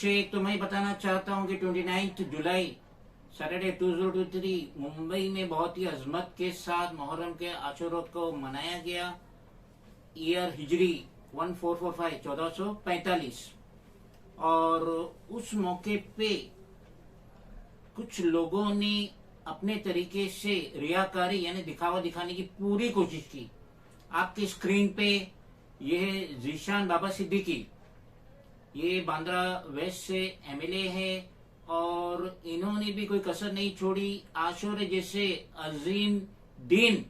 से एक तो मैं बताना चाहता हूँ कि 29 जुलाई सैटरडे 2023 मुंबई में बहुत ही अजमत के साथ मुहर्रम के आशुरा को मनाया गया। ईयर हिजरी 1445 1445। और उस मौके पे कुछ लोगों ने अपने तरीके से रियाकारी यानी दिखावा दिखाने की पूरी कोशिश की। आपकी स्क्रीन पे यह जीशान बाबा सिद्दीकी, ये बांद्रा वेस्ट से एमएलए है और इन्होंने भी कोई कसर नहीं छोड़ी आशुरे जैसे अजीम दिन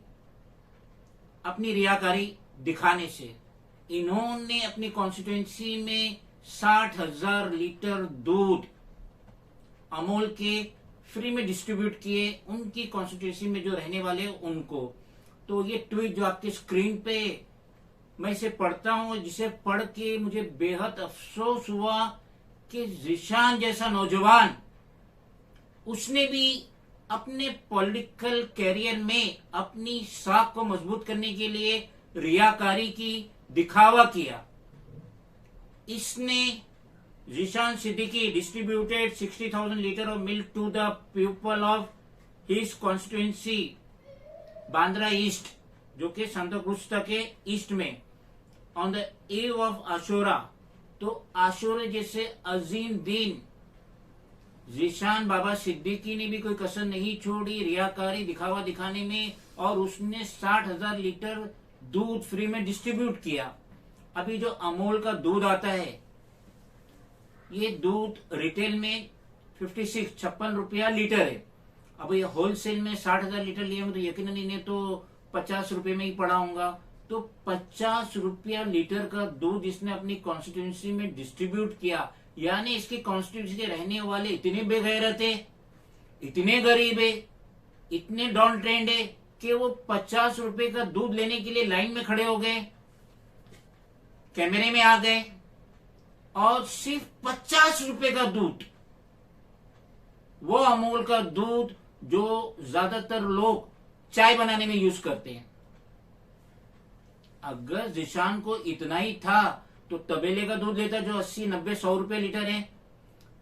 अपनी रियाकारी दिखाने से। इन्होंने अपनी कॉन्स्टिट्यूंसी में 60,000 लीटर दूध अमूल के फ्री में डिस्ट्रीब्यूट किए उनकी कॉन्स्टिट्यूंसी में जो रहने वाले उनको। तो ये ट्वीट जो आपकी स्क्रीन पे मैं इसे पढ़ता हूं, जिसे पढ़ के मुझे बेहद अफसोस हुआ कि जिशान जैसा नौजवान, उसने भी अपने पॉलिटिकल कैरियर में अपनी साख को मजबूत करने के लिए रियाकारी की दिखावा किया। इसने Zeeshan Siddique distributed 60,000 litre of milk to the people of his constituency Bandra east, जो कि सांताक्रूज के ईस्ट में, on the eve of Ashura. तो आशुरे जैसे अजीम दिन जिशान बाबा सिद्दीकी ने भी कोई कसर नहीं छोड़ी रियाकारी दिखावा दिखाने में, और उसने 60,000 लीटर दूध फ्री में डिस्ट्रीब्यूट किया। अभी जो अमूल का दूध आता है, ये दूध रिटेल में 56 रुपया लीटर है। अब ये होलसेल में 60,000 लीटर लिए तो यकीनन इन्हें तो 50 रुपए में ही पड़ा होगा। तो 50 रुपया लीटर का दूध इसने अपनी कॉन्स्टिट्यूंसी में डिस्ट्रीब्यूट किया। यानी इसकी कॉन्स्टिट्यूंसी के रहने वाले इतने बेगैरत है, इतने गरीब है, इतने डॉन ट्रेंड है कि वो 50 रुपए का दूध लेने के लिए लाइन में खड़े हो गए, कैमरे में आ गए, और सिर्फ 50 रुपए का दूध, वो अमूल का दूध जो ज्यादातर लोग चाय बनाने में यूज करते हैं। अगर जिशान को इतना ही था तो तबेले का दूध लेता जो 80, 90, 100 रुपए लीटर है।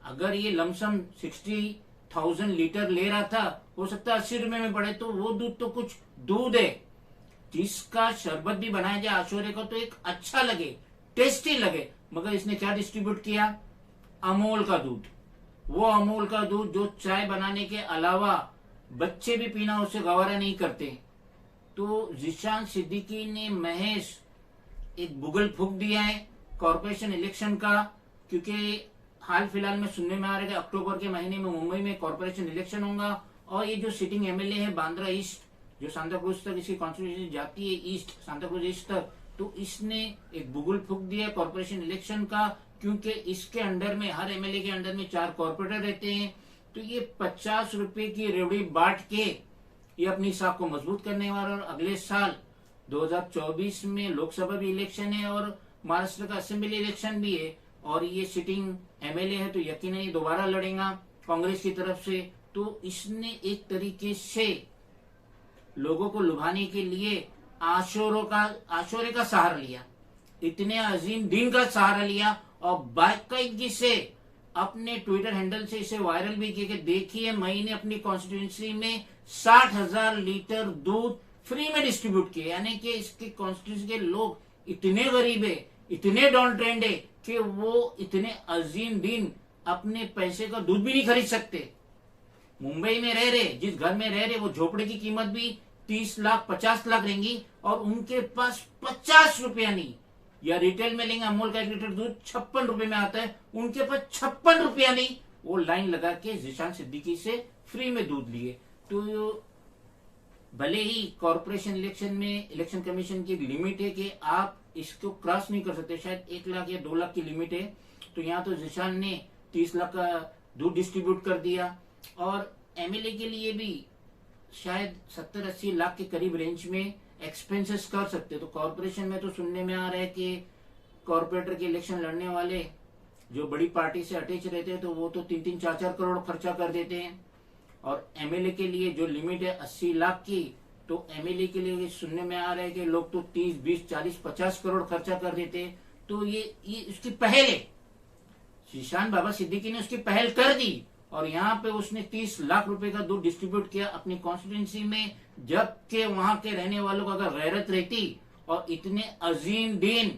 अगर ये लमसम 60,000 लीटर ले रहा था, हो सकता है 80 रुपए में पड़े। तो वो दूध तो कुछ दूध है जिसका शरबत भी बनाया जाए आशुरे का तो एक अच्छा लगे, टेस्टी लगे। मगर इसने क्या डिस्ट्रीब्यूट किया? अमूल का दूध। वो अमूल का दूध जो चाय बनाने के अलावा बच्चे भी पीना उससे गवारा नहीं करते। तो जिशान सिद्दीकी ने महज एक बुगल फूंक दिया है कॉर्पोरेशन इलेक्शन का, क्योंकि हाल फिलहाल में सुनने में आ रहा है कि अक्टूबर के महीने में मुंबई में कॉर्पोरेशन इलेक्शन होगा, और ये जो सिटिंग एमएलए है बांद्रा ईस्ट, जो सांताक्रूज तक इसकी कॉन्स्टिट्यूंसी जाती है ईस्ट, सांताक्रूज ईस्ट तक, तो इसने एक बुगल फूंक दिया कॉर्पोरेशन इलेक्शन का, क्योंकि इसके अंडर में, हर एमएलए के अंडर में 4 कॉर्पोरेटर रहते हैं। तो ये 50 रुपए की रेवड़ी बांट के ये अपनी साख को मजबूत करने वाला। और अगले साल 2024 में लोकसभा भी इलेक्शन है और महाराष्ट्र का असेंबली इलेक्शन भी है, और ये सिटिंग एमएलए है तो यकीनन ये दोबारा लड़ेगा कांग्रेस की तरफ से। तो इसने एक तरीके से लोगों को लुभाने के लिए आशुरे का सहारा लिया, इतने अजीम दिन का सहारा लिया, और बाकायदगी से अपने ट्विटर हैंडल से इसे वायरल भी किया कि देखिए मैंने अपनी कॉन्स्टिट्यूंसी में 60,000 लीटर दूध फ्री में डिस्ट्रीब्यूट किए। यानी कि इसके कॉन्स्टिट्यूंसी के लोग इतने गरीब है, इतने डॉन ट्रेंड है कि वो इतने अजीम दिन अपने पैसे का दूध भी नहीं खरीद सकते। मुंबई में रह रहे, जिस घर में रह रहे, वो झोपड़े की कीमत भी 30 लाख 50 लाख रहेंगी, और उनके पास 50 रुपया नहीं। या रिटेल में लेंगे अमूल का 1 लीटर दूध 56 रुपए में आता है, उनके पास 56 रुपया नहीं, वो लाइन लगा के जिशान सिद्दीकी से फ्री में दूध लिए। तो भले ही कॉर्पोरेशन इलेक्शन में इलेक्शन कमीशन की लिमिट है कि आप इसको क्रॉस नहीं कर सकते, शायद 1 लाख या 2 लाख की लिमिट है। तो यहाँ तो जिशान ने 30 लाख का दूध डिस्ट्रीब्यूट कर दिया, और एमएलए के लिए भी शायद 70-80 लाख के करीब रेंज में एक्सपेंसेस कर सकते। तो कॉर्पोरेशन में तो सुनने में आ रहा है कि कॉर्पोरेटर के इलेक्शन लड़ने वाले जो बड़ी पार्टी से अटैच रहते हैं तो वो तो 3-3, 4-4 करोड़ खर्चा कर देते हैं। और एमएलए के लिए जो लिमिट है 80 लाख की, तो एमएलए के लिए सुनने में आ रहा है कि लोग तो 30, 20, 40, 50 करोड़ खर्चा कर देते हैं। तो ये इसकी पहल है जीशान बाबा सिद्दीकी ने उसकी पहल कर दी और यहाँ पे उसने 30 लाख रुपए का दूध डिस्ट्रीब्यूट किया अपनी कॉन्स्टिट्यूंसी में, जबकि वहां के रहने वालों को अगर गैरत रहती और इतने अजीम दिन,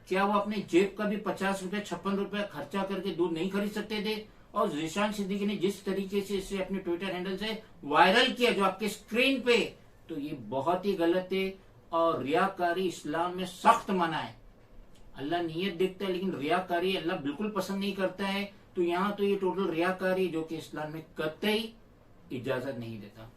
क्या वो अपने जेब का भी 50 रुपए 56 रुपए खर्चा करके दूध नहीं खरीद सकते थे? और जीशान सिद्दीकी ने जिस तरीके से इसे अपने ट्विटर हैंडल से वायरल किया जो आपके स्क्रीन पे, तो ये बहुत ही गलत है और रियाकारी इस्लाम में सख्त मना है। अल्लाह नीयत देखता है लेकिन रियाकारी अल्लाह बिल्कुल पसंद नहीं करता है। तो यहाँ तो ये टोटल रियाकारी जो कि इस्लाम में कतई इजाजत नहीं देता।